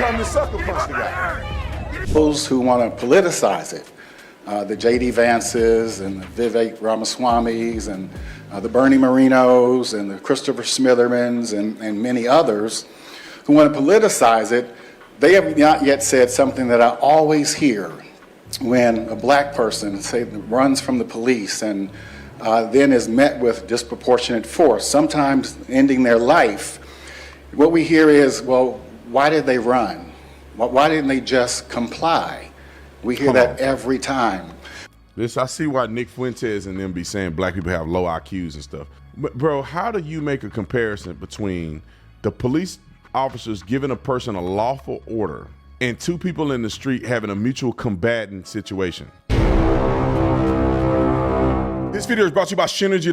come to sucker punch the guy. Those who want to politicize it, the J.D. Vances and the Vivek Ramaswamis and the Bernie Marinos and the Christopher Smithermans and many others who want to politicize it, they have not yet said something that I always hear when a black person, say, runs from the police and then is met with disproportionate force, sometimes ending their life. What we hear is, well, why did they run? Why didn't they just comply? We hear that every time. I see why Nick Fuentes and them be saying black people have low IQs and stuff. But bro, how do you make a comparison between the police officers giving a person a lawful order and two people in the street having a mutual combatant situation? This video is brought to you by SHINERGY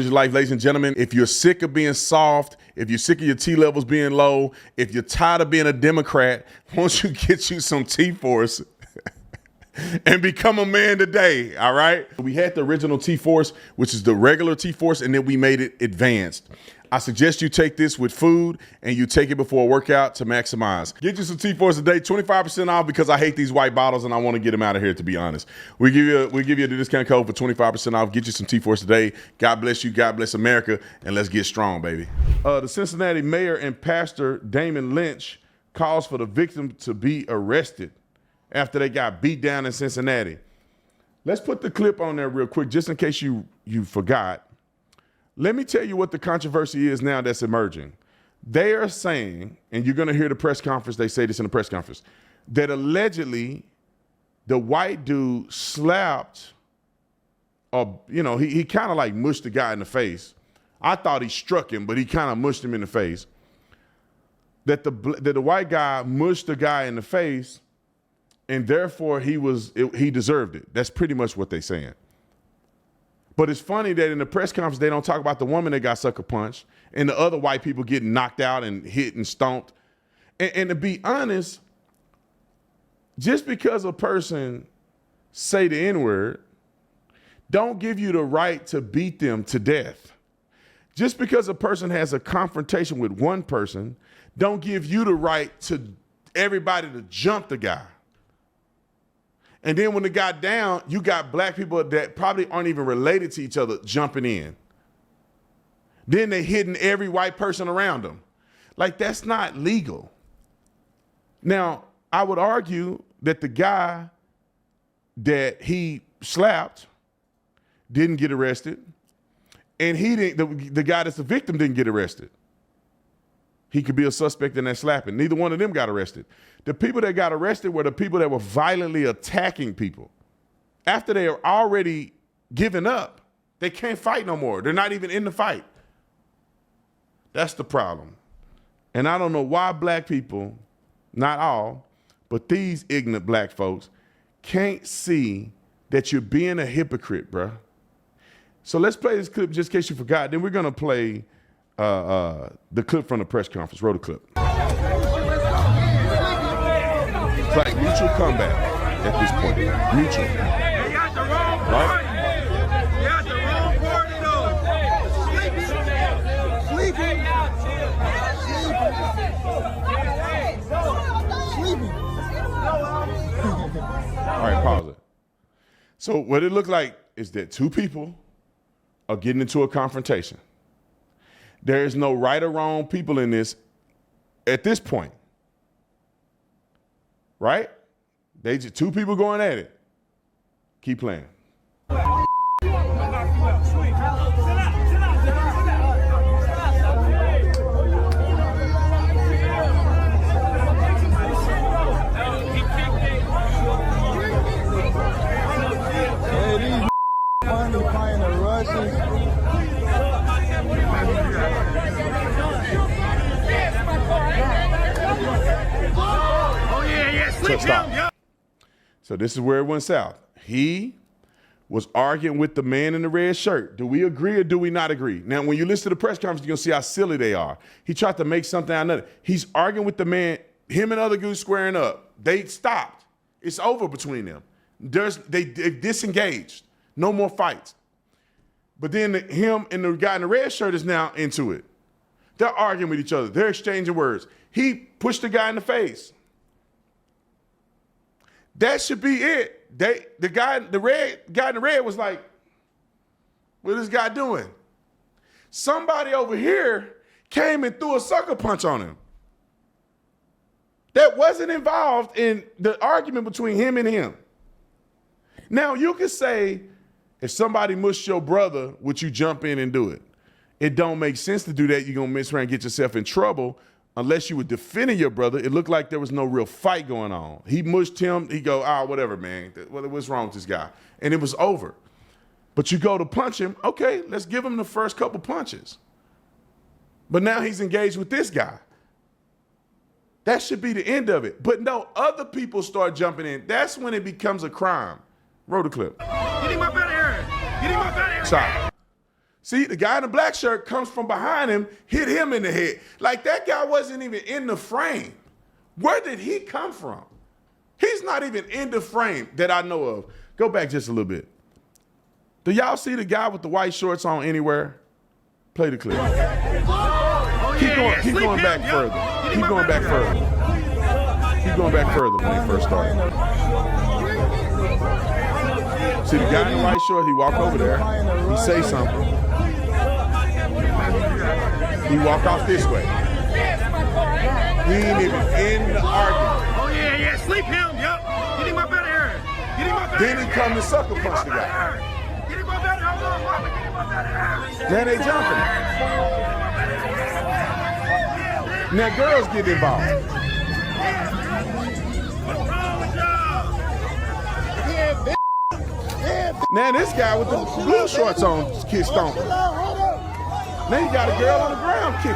Life, ladies and gentlemen. If you're sick of being soft, if you're sick of your T levels being low, if you're tired of being a Democrat, won't you get you some T-Force and become a man today, all right? We had the original T-Force, which is the regular T-Force, and then we made it advanced. I suggest you take this with food and you take it before a workout to maximize. Get you some T-Force today, 25% off, because I hate these white bottles and I want to get them out of here, to be honest. We give you a discount code for 25% off. Get you some T-Force today. God bless you, God bless America, and let's get strong, baby. The Cincinnati mayor and pastor Damon Lynch calls for the victim to be arrested after they got beat down in Cincinnati. Let's put the clip on there real quick, just in case you forgot. Let me tell you what the controversy is now that's emerging. They are saying, and you're going to hear the press conference, they say this in the press conference, that allegedly the white dude slapped, he kind of like mushed the guy in the face. I thought he struck him, but he kind of mushed him in the face. That the white guy mushed the guy in the face, and therefore he deserved it. That's pretty much what they're saying. But it's funny that in the press conference, they don't talk about the woman that got sucker punched and the other white people getting knocked out and hit and stomped. And to be honest, just because a person say the N-word don't give you the right to beat them to death. Just because a person has a confrontation with one person don't give you the right to everybody to jump the guy. And then when it got down, you got black people that probably aren't even related to each other jumping in. Then they hitting every white person around them. Like, that's not legal. Now, I would argue that the guy that he slapped didn't get arrested, and the guy that's the victim didn't get arrested. He could be a suspect in that slapping. Neither one of them got arrested. The people that got arrested were the people that were violently attacking people. After they are already given up, they can't fight no more. They're not even in the fight. That's the problem. And I don't know why black people, not all, but these ignorant black folks can't see that you're being a hypocrite, bruh. So let's play this clip just in case you forgot. Then we're going to play the clip from the press conference. Roll the clip. It's like mutual combat at this point. Mutual. They got the wrong part. They got the wrong part of those. Sleeping. All right, pause it. So what it looked like is that two people are getting into a confrontation. There is no right or wrong people in this at this point. Right? They just two people going at it. Keep playing. So stop. So this is where it went south. He was arguing with the man in the red shirt. Do we agree or do we not agree? Now, when you listen to the press conference, you're going to see how silly they are. He tried to make something out of it. He's arguing with the man, him and other dudes squaring up. They stopped. It's over between them. They disengaged. No more fights. But then him and the guy in the red shirt is now into it. They're arguing with each other. They're exchanging words. He pushed the guy in the face. That should be it. The guy in the red was like, what is this guy doing? Somebody over here came and threw a sucker punch on him. That wasn't involved in the argument between him and him. Now, you could say, if somebody mushed your brother, would you jump in and do it? It don't make sense to do that. You're going to mess around and get yourself in trouble unless you were defending your brother. It looked like there was no real fight going on. He mushed him. He go, whatever, man. What's wrong with this guy? And it was over. But you go to punch him. Okay, let's give him the first couple punches. But now he's engaged with this guy. That should be the end of it. But no, other people start jumping in. That's when it becomes a crime. Roll the clip. Get him up out of here. Get him up out of here. Sorry. See, the guy in the black shirt comes from behind him, hit him in the head. Like, that guy wasn't even in the frame. Where did he come from? He's not even in the frame that I know of. Go back just a little bit. Do y'all see the guy with the white shorts on anywhere? Play the clip. Keep going back further. Keep going back further. Keep going back further when he first started. See the guy in the white shorts, he walked over there, he say something. He walked off this way. He ain't even in the argument. Oh, yeah, sleep him, yup. Get him up out of here. Get him up out of here. Then he come to sucker punch the guy. Get him up out of here. Hold on, Mama. Get him up out of here. Now they jumping. Now girls get involved. What's wrong with y'all? Now this guy with the blue shorts on kissed stomping. Now you got a girl on the ground kicking.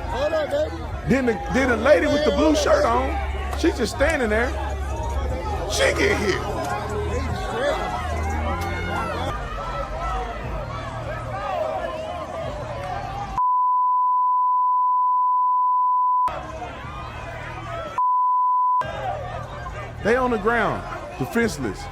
Hold on, baby. Then the lady with the blue shirt on, she's just standing there. She get hit. They on the ground, defenseless.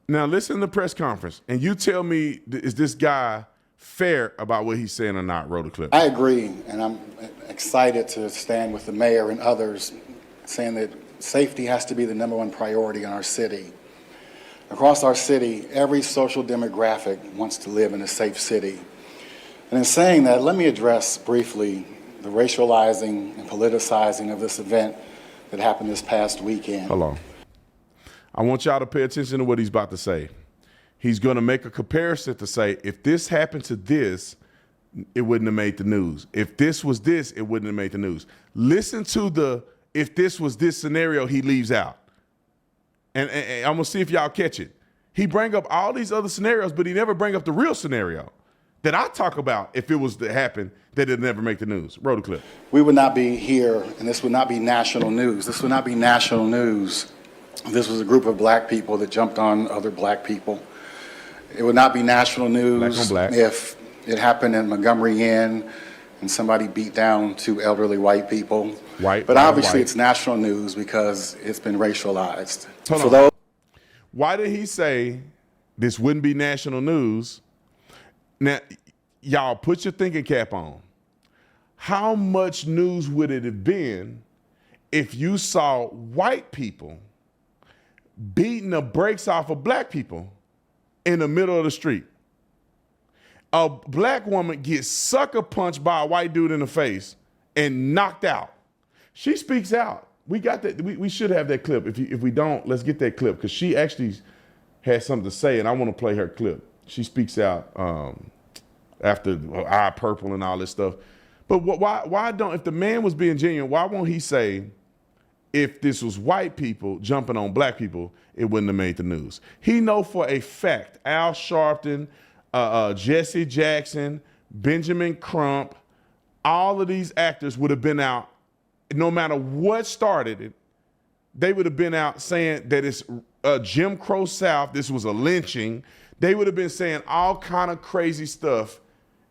Now listen to the press conference, and you tell me, is this guy fair about what he's saying or not? Roll the clip. I agree, and I'm excited to stand with the mayor and others saying that safety has to be the #1 priority in our city. Across our city, every social demographic wants to live in a safe city. And in saying that, let me address briefly the racializing and politicizing of this event that happened this past weekend. Hold on. I want y'all to pay attention to what he's about to say. He's going to make a comparison to say, if this happened to this, it wouldn't have made the news. If this was this, it wouldn't have made the news. Listen to the, if this was this scenario, he leaves out. And I'm going to see if y'all catch it. He bring up all these other scenarios, but he never bring up the real scenario that I talk about. If it was to happen, that it'd never make the news. Roll the clip. We would not be here, and this would not be national news. This would not be national news. This was a group of black people that jumped on other black people. It would not be national news if it happened in Montgomery Inn and somebody beat down 2 elderly white people. But obviously it's national news because it's been racialized. Why did he say this wouldn't be national news? Now, y'all put your thinking cap on. How much news would it have been if you saw white people beating the brakes off of black people in the middle of the street? A black woman gets sucker punched by a white dude in the face and knocked out. She speaks out. We got that. We should have that clip. If we don't, let's get that clip, because she actually has something to say, and I want to play her clip. She speaks out after eye purple and all this stuff. But why don't, if the man was being genuine, why won't he say, if this was white people jumping on black people, it wouldn't have made the news? He know for a fact, Al Sharpton, Jesse Jackson, Benjamin Crump, all of these actors would have been out, no matter what started it, they would have been out saying that it's Jim Crow South, this was a lynching. They would have been saying all kind of crazy stuff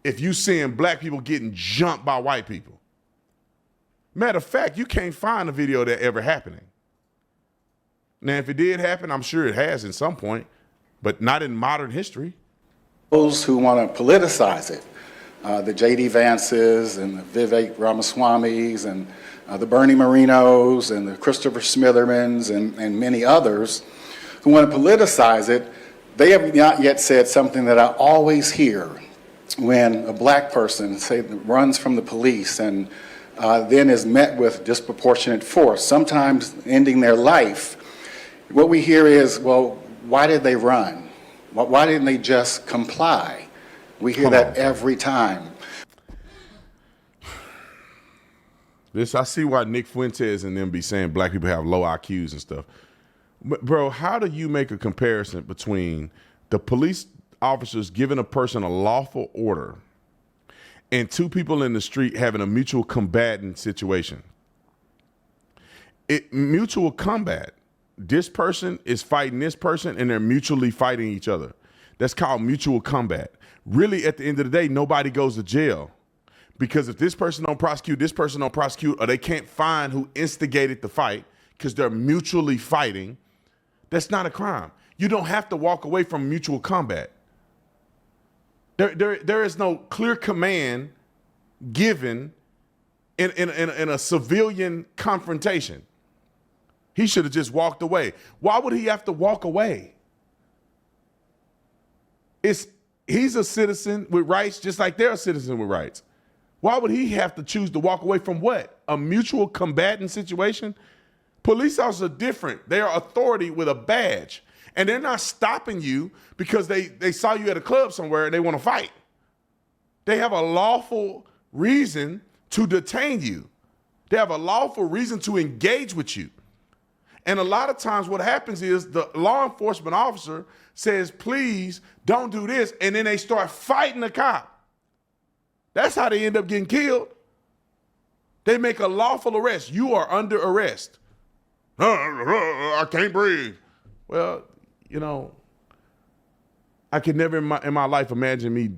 if you seeing black people getting jumped by white people. Matter of fact, you can't find a video of that ever happening. Now, if it did happen, I'm sure it has at some point, but not in modern history. Those who want to politicize it, the J.D. Vances and the Vivek Ramaswamis and the Bernie Marinos and the Christopher Smithermans and many others who want to politicize it, they have not yet said something that I always hear when a black person, say, runs from the police and then is met with disproportionate force, sometimes ending their life. What we hear is, well, why did they run? Why didn't they just comply? We hear that every time. I see why Nick Fuentes and them be saying black people have low IQs and stuff. But bro, how do you make a comparison between the police officers giving a person a lawful order and two people in the street having a mutual combatant situation? Mutual combat. This person is fighting this person and they're mutually fighting each other. That's called mutual combat. Really, at the end of the day, nobody goes to jail. Because if this person don't prosecute, this person don't prosecute, or they can't find who instigated the fight because they're mutually fighting, that's not a crime. You don't have to walk away from mutual combat. There is no clear command given in a civilian confrontation. He should have just walked away. Why would he have to walk away? He's a citizen with rights just like they're a citizen with rights. Why would he have to choose to walk away from what? A mutual combatant situation? Police officers are different. They are authority with a badge. And they're not stopping you because they saw you at a club somewhere and they want to fight. They have a lawful reason to detain you. They have a lawful reason to engage with you. And a lot of times what happens is the law enforcement officer says, please don't do this. And then they start fighting the cop. That's how they end up getting killed. They make a lawful arrest. You are under arrest. I can't breathe. Well, you know, I could never in my life imagine me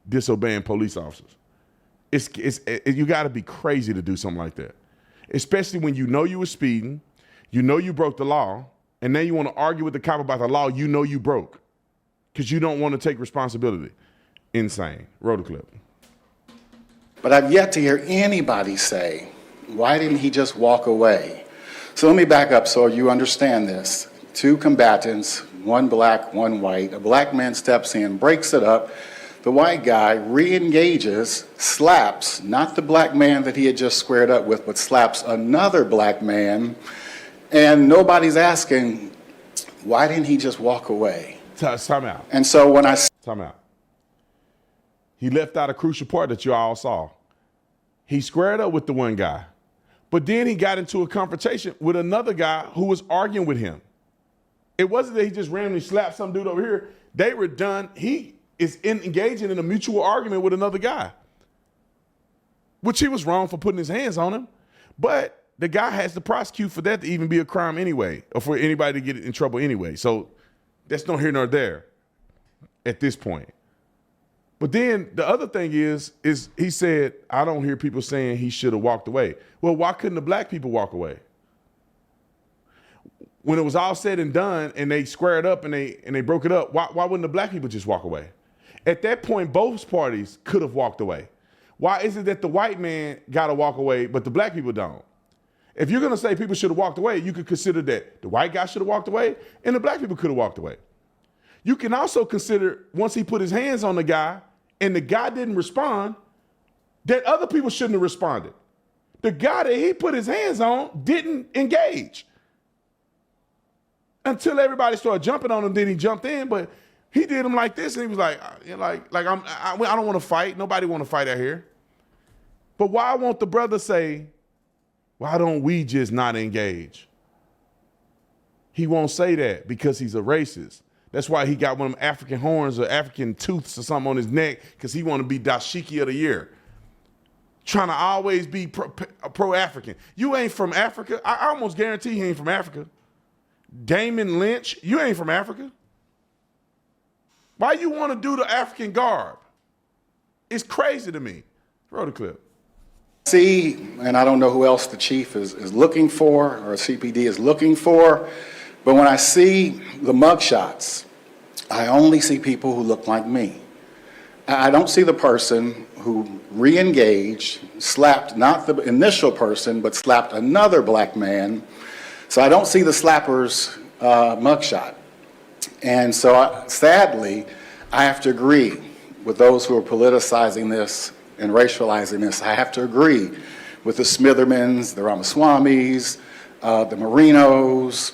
disobeying police officers. You got to be crazy to do something like that, especially when you know you were speeding, you know you broke the law, and then you want to argue with the cop about the law you know you broke because you don't want to take responsibility. Insane. Roll the clip. But I've yet to hear anybody say, why didn't he just walk away? So let me back up so you understand this. Two combatants, one black, one white. A black man steps in, breaks it up. The white guy re-engages, slaps, not the black man that he had just squared up with, but slaps another black man. And nobody's asking, why didn't he just walk away? Time out. And so when I... Time out. He left out a crucial part that you all saw. He squared up with the one guy, but then he got into a confrontation with another guy who was arguing with him. It wasn't that he just randomly slapped some dude over here. They were done. He is engaging in a mutual argument with another guy, which he was wrong for putting his hands on him. But the guy has to prosecute for that to even be a crime anyway, or for anybody to get in trouble anyway. So that's no here nor there at this point. But then the other thing is he said, I don't hear people saying he should have walked away. Well, why couldn't the black people walk away? When it was all said and done and they squared up and they broke it up, why wouldn't the black people just walk away? At that point, both parties could have walked away. Why is it that the white man got to walk away, but the black people don't? If you're going to say people should have walked away, you could consider that the white guy should have walked away and the black people could have walked away. You can also consider once he put his hands on the guy and the guy didn't respond, that other people shouldn't have responded. The guy that he put his hands on didn't engage until everybody started jumping on him. Then he jumped in, but he did him like this, and he was like I don't want to fight. Nobody want to fight out here. But why won't the brother say, why don't we just not engage? He won't say that because he's a racist. That's why he got one of them African horns or African tooths or something on his neck, because he want to be Dashiki of the year. Trying to always be pro-African. You ain't from Africa. I almost guarantee he ain't from Africa. Damon Lynch, you ain't from Africa. Why you want to do the African garb? It's crazy to me. Roll the clip. See, and I don't know who else the chief is looking for or CPD is looking for, but when I see the mugshots, I only see people who look like me. I don't see the person who re-engaged, slapped not the initial person, but slapped another black man. So I don't see the slapper's mugshot. And so sadly, I have to agree with those who are politicizing this and racializing this. I have to agree with the Smithermans, the Ramaswamis, the Marinos,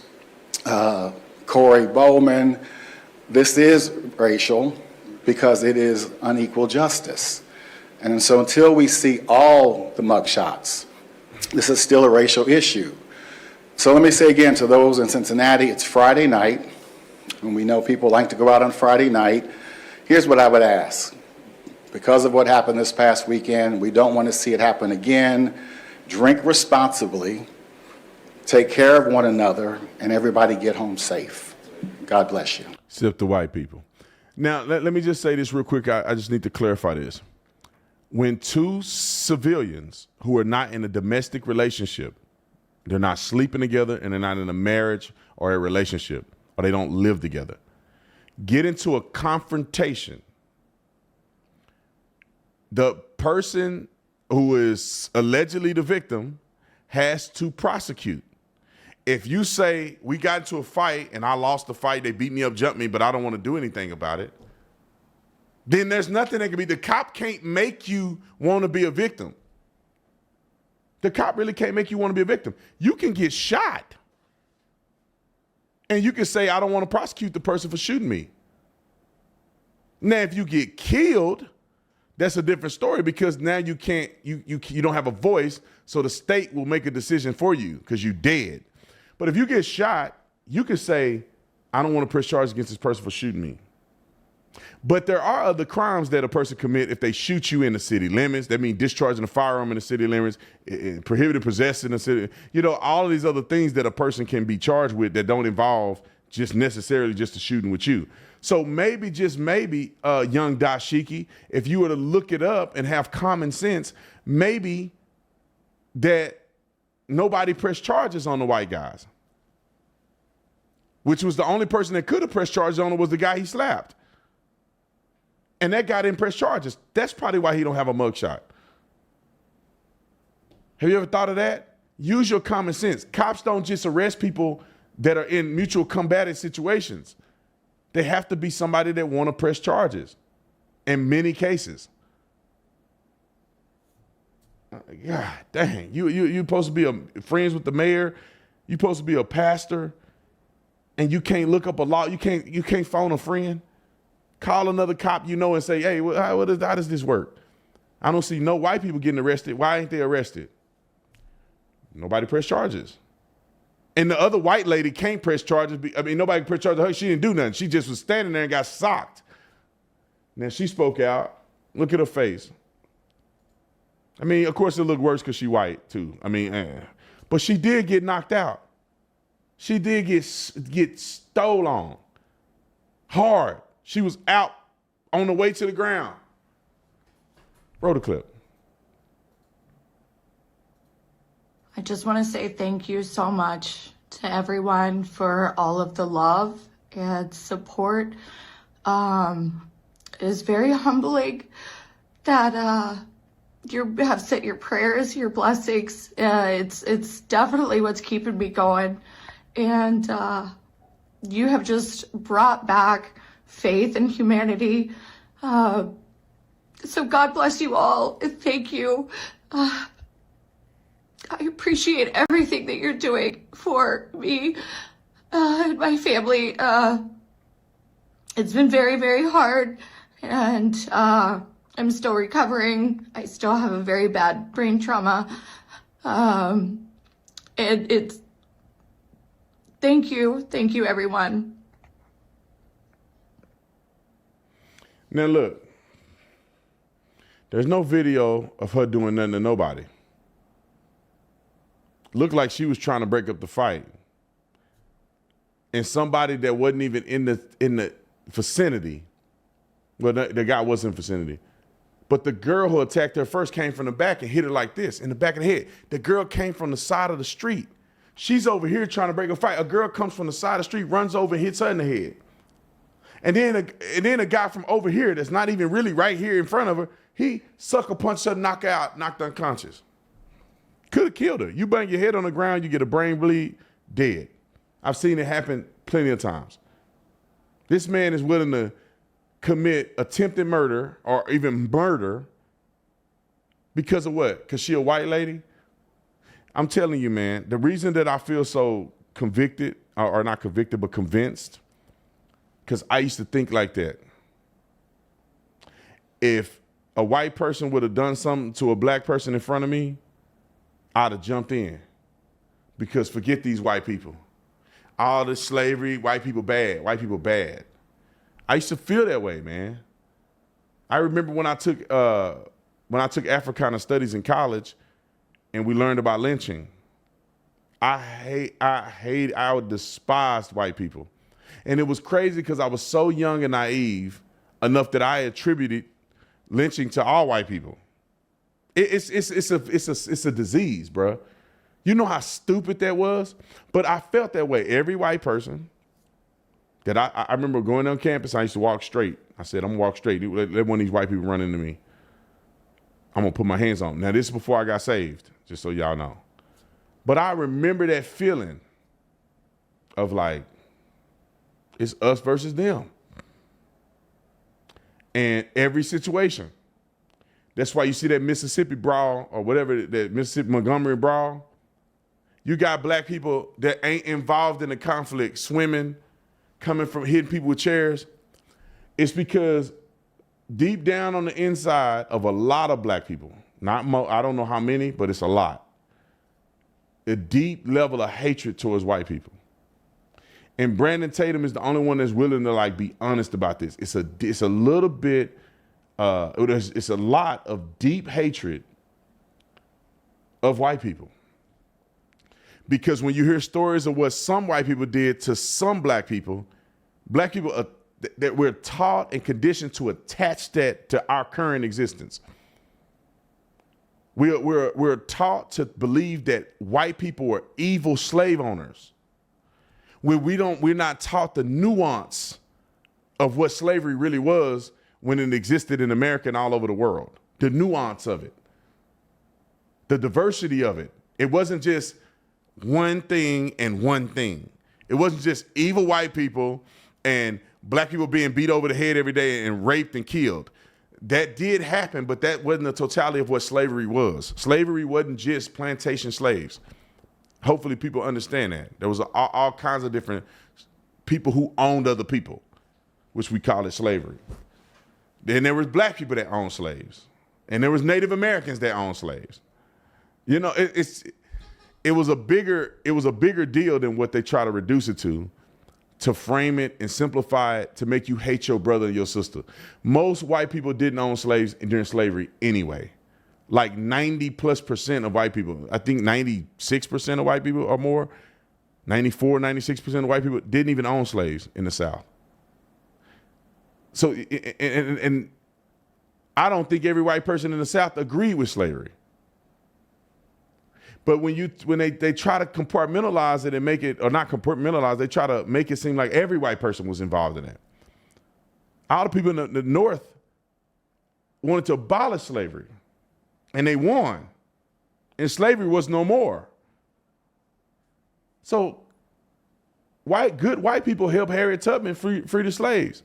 Corey Bowman. This is racial because it is unequal justice. And so until we see all the mugshots, this is still a racial issue. So let me say again to those in Cincinnati, it's Friday night, and we know people like to go out on Friday night. Here's what I would ask. Because of what happened this past weekend, we don't want to see it happen again. Drink responsibly, take care of one another, and everybody get home safe. God bless you. Except the white people. Now, let me just say this real quick. I just need to clarify this. When two civilians who are not in a domestic relationship, they're not sleeping together and they're not in a marriage or a relationship, or they don't live together, get into a confrontation, the person who is allegedly the victim has to prosecute. If you say, we got into a fight and I lost the fight, they beat me up, jumped me, but I don't want to do anything about it, then there's nothing that can be. The cop can't make you want to be a victim. The cop really can't make you want to be a victim. You can get shot and you can say, I don't want to prosecute the person for shooting me. Now, if you get killed, that's a different story because now you can't, you don't have a voice, so the state will make a decision for you because you're dead. But if you get shot, you can say, I don't want to press charges against this person for shooting me. But there are other crimes that a person commit if they shoot you in the city limits. That means discharging a firearm in the city limits, prohibited possession in the city. You know, all of these other things that a person can be charged with that don't involve just necessarily just a shooting with you. So maybe, just maybe, young Dashiki, if you were to look it up and have common sense, maybe that nobody pressed charges on the white guys, which was the only person that could have pressed charges on him was the guy he slapped. And that guy didn't press charges. That's probably why he don't have a mugshot. Have you ever thought of that? Use your common sense. Cops don't just arrest people that are in mutual combative situations. They have to be somebody that want to press charges in many cases. God dang, you supposed to be friends with the mayor. You supposed to be a pastor, and you can't look up a law. You can't phone a friend. Call another cop you know and say, hey, how does this work? I don't see no white people getting arrested. Why ain't they arrested? Nobody pressed charges. And the other white lady can't press charges. I mean, nobody pressed charges. Her, she didn't do nothing. She just was standing there and got socked. Now she spoke out. Look at her face. I mean, of course it looked worse because she white too. I mean, but she did get knocked out. She did get stole on hard. She was out on the way to the ground. Roll the clip. I just want to say thank you so much to everyone for all of the love and support. It is very humbling that you have sent your prayers, your blessings. It's definitely what's keeping me going. And you have just brought back faith in humanity. So God bless you all. And thank you. I appreciate everything that you're doing for me and my family. It's been very, very hard, and I'm still recovering. I still have a very bad brain trauma. And it's, thank you, everyone. Now look, there's no video of her doing nothing to nobody. Looked like she was trying to break up the fight. And somebody that wasn't even in the vicinity, well, the guy wasn't in the vicinity, But the girl who attacked her first came from the back and hit her like this in the back of the head. The girl came from the side of the street. She's over here trying to break a fight. A girl comes from the side of the street, runs over and hits her in the head. And then a guy from over here that's not even really right here in front of her, he sucker punched her, knocked unconscious. Could have killed her. You bang your head on the ground, you get a brain bleed, dead. I've seen it happen plenty of times. This man is willing to commit attempted murder or even murder because of what? Because she a white lady? I'm telling you, man, the reason that I feel so convicted, or not convicted, but convinced, because I used to think like that. If a white person would have done something to a black person in front of me, I'd have jumped in. Because forget these white people. All this slavery, white people bad, white people bad. I used to feel that way, man. I remember when I took Africana studies in college and we learned about lynching. I despised white people. And it was crazy because I was so young and naive enough that I attributed lynching to all white people. It's a disease, bro. You know how stupid that was? But I felt that way. Every white person that I remember going on campus, I used to walk straight. I said, I'm gonna walk straight. Let one of these white people run into me. I'm gonna put my hands on them. Now, this is before I got saved, just so y'all know. But I remember that feeling of like, it's us versus them. And every situation. That's why you see that Mississippi brawl or whatever, that Mississippi Montgomery brawl. You got black people that ain't involved in the conflict swimming, coming from hitting people with chairs. It's because deep down on the inside of a lot of black people, I don't know how many, but it's a lot, a deep level of hatred towards white people. And Brandon Tatum is the only one that's willing to like be honest about this. It's a little bit, it's a lot of deep hatred of white people. Because when you hear stories of what some white people did to some black people that we're taught and conditioned to attach that to our current existence. We're taught to believe that white people are evil slave owners. We're not taught the nuance of what slavery really was when it existed in America and all over the world. The nuance of it. The diversity of it. It wasn't just one thing and one thing. It wasn't just evil white people and black people being beat over the head every day and raped and killed. That did happen, but that wasn't the totality of what slavery was. Slavery wasn't just plantation slaves. Hopefully people understand that. There was all kinds of different people who owned other people, which we call it slavery. Then there was black people that owned slaves. And there was Native Americans that owned slaves. You know, it was a bigger deal than what they try to reduce it to frame it and simplify it, to make you hate your brother and your sister. Most white people didn't own slaves during slavery anyway. Like 90+% of white people, I think 96% of white people or more, 94, 96% of white people didn't even own slaves in the South. So, and I don't think every white person in the South agreed with slavery. But when they try to compartmentalize it and make it, or not compartmentalize, they try to make it seem like every white person was involved in it. All the people in the North wanted to abolish slavery, and they won. And slavery was no more. So good white people helped Harriet Tubman free the slaves.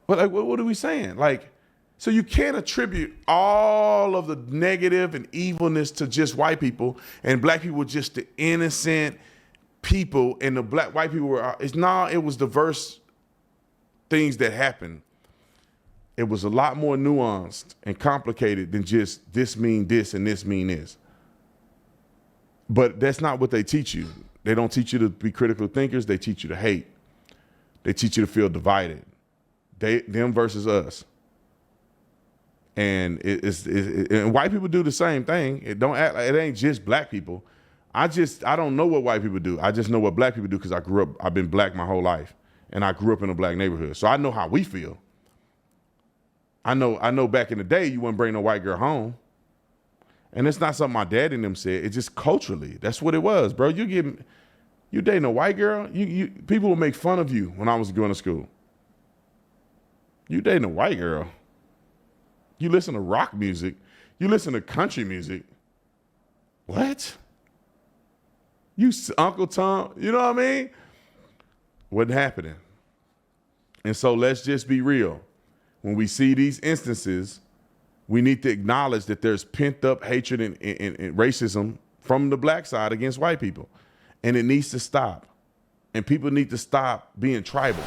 But like, what are we saying? Like, so you can't attribute all of the negative and evilness to just white people, and black people were just the innocent people, and the white people were, it was diverse things that happened. It was a lot more nuanced and complicated than just this mean this and this mean this. But that's not what they teach you. They don't teach you to be critical thinkers. They teach you to hate. They teach you to feel divided. Them versus us. And and white people do the same thing. It ain't just black people. I don't know what white people do. I just know what black people do because I've been black my whole life. And I grew up in a black neighborhood. So I know how we feel. I know back in the day you wouldn't bring no white girl home. And it's not something my dad and them said. It's just culturally. That's what it was, bro. You dating a white girl, people will make fun of you when I was going to school. You dating a white girl. You listen to rock music. You listen to country music. What? You Uncle Tom, you know what I mean? Wasn't happening. And so let's just be real. When we see these instances, we need to acknowledge that there's pent up hatred and racism from the black side against white people. And it needs to stop. And people need to stop being tribal.